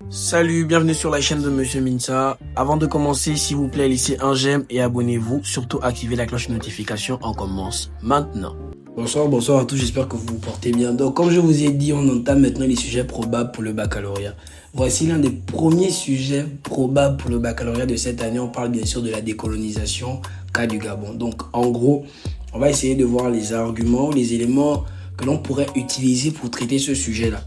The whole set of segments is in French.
Salut, bienvenue sur la chaîne de Monsieur Minsa. Avant de commencer, s'il vous plaît, laissez un j'aime et abonnez-vous. Surtout, activez la cloche de notification. On commence maintenant. Bonsoir à tous, j'espère que vous vous portez bien. Donc, comme je vous ai dit, on entame maintenant les sujets probables pour le baccalauréat. Voici l'un des premiers sujets probables pour le baccalauréat de cette année. On parle bien sûr de la décolonisation, cas du Gabon. Donc, en gros, on va essayer de voir les arguments, les éléments que l'on pourrait utiliser pour traiter ce sujet-là.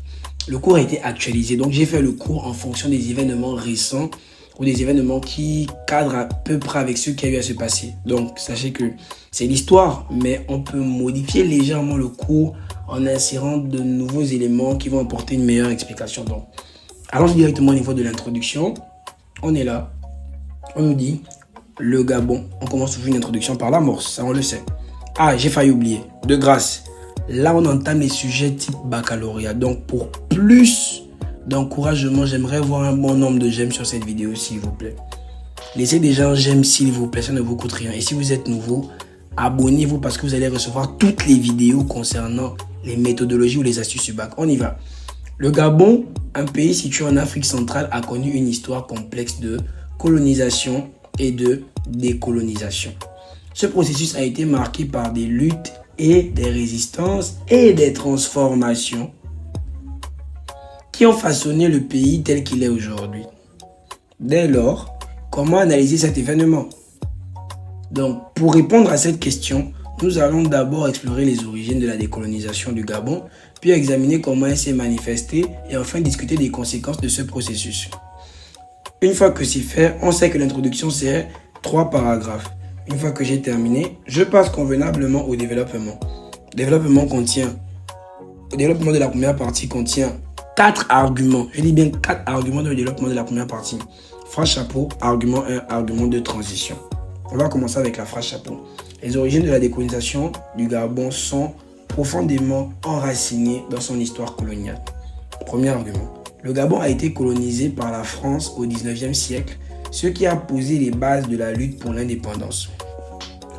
Le cours a été actualisé, donc j'ai fait le cours en fonction des événements récents ou des événements qui cadrent à peu près avec ce qui a eu à se passer. Donc sachez que c'est l'histoire, mais on peut modifier légèrement le cours en insérant de nouveaux éléments qui vont apporter une meilleure explication. Donc allons directement au niveau de l'introduction. On est là, on nous dit le Gabon. On commence toujours une introduction par l'amorce, ça on le sait. Ah, j'ai failli oublier, de grâce. Là, on entame les sujets type baccalauréat. Donc, pour plus d'encouragement, j'aimerais voir un bon nombre de j'aime sur cette vidéo, s'il vous plaît. Laissez déjà un j'aime, s'il vous plaît, ça ne vous coûte rien. Et si vous êtes nouveau, abonnez-vous parce que vous allez recevoir toutes les vidéos concernant les méthodologies ou les astuces du bac. On y va. Le Gabon, un pays situé en Afrique centrale, a connu une histoire complexe de colonisation et de décolonisation. Ce processus a été marqué par des luttes et des résistances et des transformations qui ont façonné le pays tel qu'il est aujourd'hui. Dès lors, comment analyser cet événement? Donc, pour répondre à cette question, nous allons d'abord explorer les origines de la décolonisation du Gabon, puis examiner comment elle s'est manifestée et enfin discuter des conséquences de ce processus. Une fois que c'est fait, on sait que l'introduction c'est 3 paragraphes. Une fois que j'ai terminé, je passe convenablement au développement. Le développement de la première partie contient 4 arguments. Je dis bien 4 arguments dans le développement de la première partie. Phrase chapeau, argument 1, argument de transition. On va commencer avec la phrase chapeau. Les origines de la décolonisation du Gabon sont profondément enracinées dans son histoire coloniale. Premier argument. Le Gabon a été colonisé par la France au 19e siècle, ce qui a posé les bases de la lutte pour l'indépendance.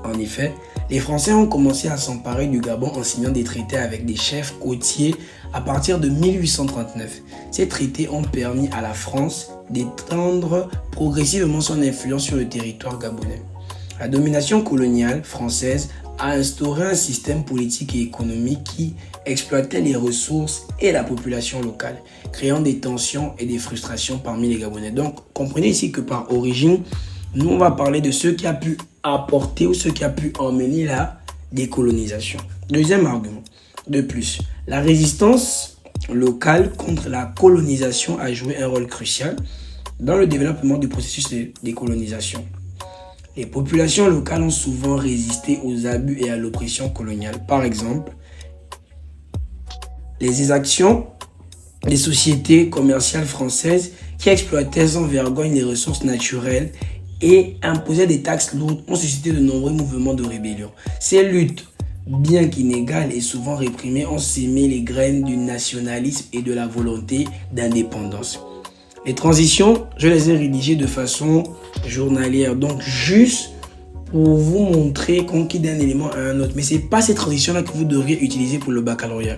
En effet, les Français ont commencé à s'emparer du Gabon en signant des traités avec des chefs côtiers à partir de 1839. Ces traités ont permis à la France d'étendre progressivement son influence sur le territoire gabonais. La domination coloniale française a instauré un système politique et économique qui exploitait les ressources et la population locale, créant des tensions et des frustrations parmi les Gabonais. Donc, comprenez ici que par origine, nous on va parler de ce qui a pu apporter ou ce qui a pu emmener la décolonisation. Deuxième argument. De plus, la résistance locale contre la colonisation a joué un rôle crucial dans le développement du processus de décolonisation. Les populations locales ont souvent résisté aux abus et à l'oppression coloniale. Par exemple, les exactions des sociétés commerciales françaises qui exploitaient sans vergogne les ressources naturelles et imposaient des taxes lourdes ont suscité de nombreux mouvements de rébellion. Ces luttes, bien qu'inégales et souvent réprimées, ont sémé les graines du nationalisme et de la volonté d'indépendance. Les transitions, je les ai rédigées de façon journalière, donc juste pour vous montrer qu'on quitte d'un élément à un autre. Mais ce n'est pas ces transitions-là que vous devriez utiliser pour le baccalauréat.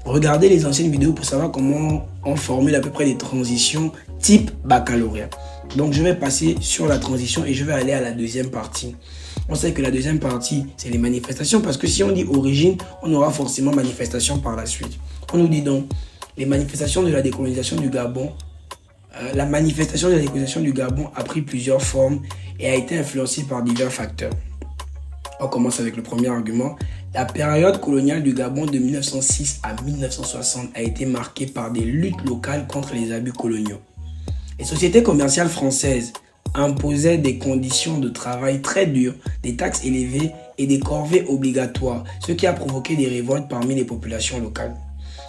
Regardez les anciennes vidéos pour savoir comment on formule à peu près des transitions type baccalauréat. Donc je vais passer sur la transition et je vais aller à la deuxième partie. On sait que la deuxième partie, c'est les manifestations parce que si on dit origine, on aura forcément manifestation par la suite. On nous dit donc les manifestations de la décolonisation du Gabon. La manifestation de la décolonisation du Gabon a pris plusieurs formes et a été influencée par divers facteurs. On commence avec le premier argument. La période coloniale du Gabon de 1906 à 1960 a été marquée par des luttes locales contre les abus coloniaux. Les sociétés commerciales françaises imposaient des conditions de travail très dures, des taxes élevées et des corvées obligatoires, ce qui a provoqué des révoltes parmi les populations locales.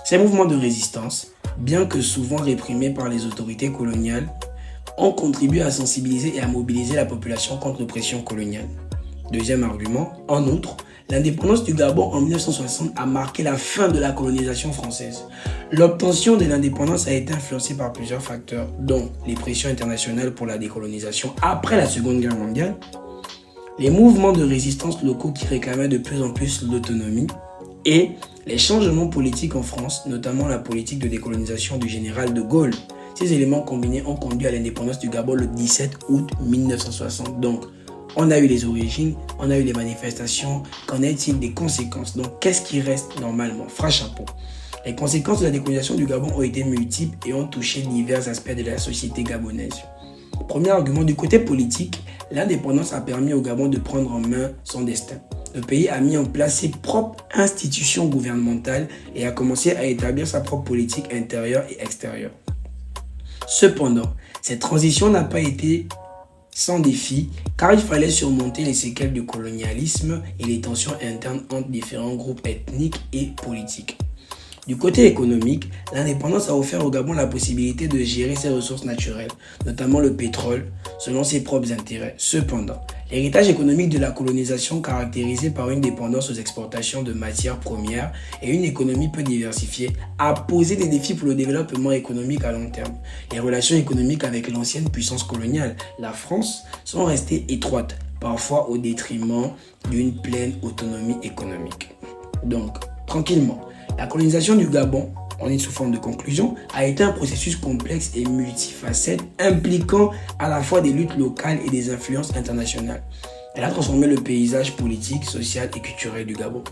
Ces mouvements de résistance, bien que souvent réprimés par les autorités coloniales, ont contribué à sensibiliser et à mobiliser la population contre l'oppression coloniale. Deuxième argument, en outre, l'indépendance du Gabon en 1960 a marqué la fin de la colonisation française. L'obtention de l'indépendance a été influencée par plusieurs facteurs, dont les pressions internationales pour la décolonisation après la Seconde Guerre mondiale, les mouvements de résistance locaux qui réclamaient de plus en plus l'autonomie et les changements politiques en France, notamment la politique de décolonisation du général de Gaulle. Ces éléments combinés ont conduit à l'indépendance du Gabon le 17 août 1960. Donc, on a eu les origines, on a eu les manifestations. Qu'en est-il des conséquences? Donc, qu'est-ce qui reste normalement? Fra chapeau. Les conséquences de la décolonisation du Gabon ont été multiples et ont touché divers aspects de la société gabonaise. Premier argument, du côté politique, l'indépendance a permis au Gabon de prendre en main son destin. Le pays a mis en place ses propres institutions gouvernementales et a commencé à établir sa propre politique intérieure et extérieure. Cependant, cette transition n'a pas été sans défi, car il fallait surmonter les séquelles du colonialisme et les tensions internes entre différents groupes ethniques et politiques. Du côté économique, l'indépendance a offert au Gabon la possibilité de gérer ses ressources naturelles, notamment le pétrole, selon ses propres intérêts. Cependant, l'héritage économique de la colonisation, caractérisé par une dépendance aux exportations de matières premières et une économie peu diversifiée, a posé des défis pour le développement économique à long terme. Les relations économiques avec l'ancienne puissance coloniale, la France, sont restées étroites, parfois au détriment d'une pleine autonomie économique. Donc, tranquillement, la colonisation du Gabon, on est sous forme de conclusion, a été un processus complexe et multifacette impliquant à la fois des luttes locales et des influences internationales. Elle a transformé le paysage politique, social et culturel du Gabon.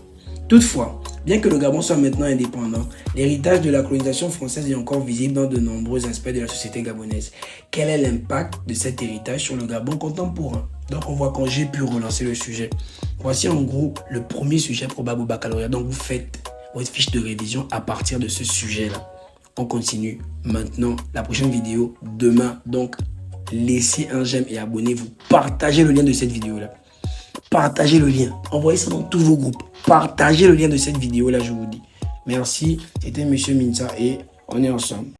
Toutefois, bien que le Gabon soit maintenant indépendant, l'héritage de la colonisation française est encore visible dans de nombreux aspects de la société gabonaise. Quel est l'impact de cet héritage sur le Gabon contemporain? Donc on voit quand j'ai pu relancer le sujet. Voici en gros le premier sujet probable au baccalauréat. Donc vous faites votre fiche de révision à partir de ce sujet-là. On continue maintenant la prochaine vidéo demain. Donc, laissez un j'aime et abonnez-vous. Partagez le lien de cette vidéo-là. Partagez le lien. Envoyez ça dans tous vos groupes. Partagez le lien de cette vidéo-là, je vous dis. Merci. C'était Monsieur Minsa et on est ensemble.